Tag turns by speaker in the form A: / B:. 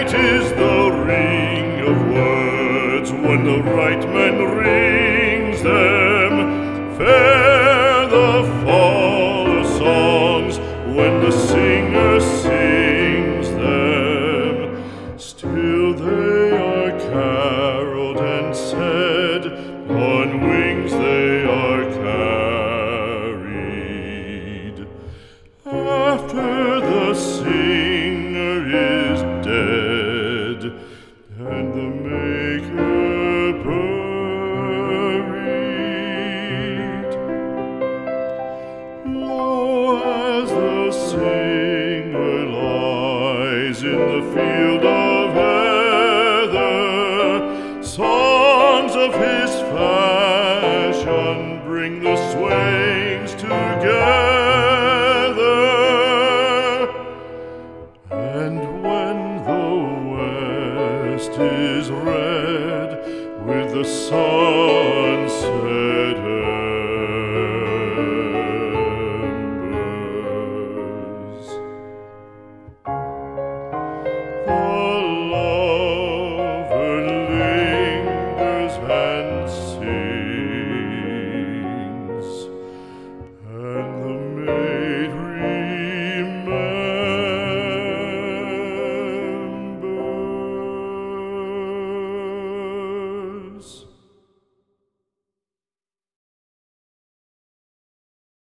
A: Sweet is the ring of words when the right man rings them. Fair the fall of songs when the singer sings them. Still they are caroled and said, on wings they are carried. After the singer is dead and the maker buried, lo, as the singer lies in the field of heather, songs of his fashion bring the swains together. And when the west is red with the sun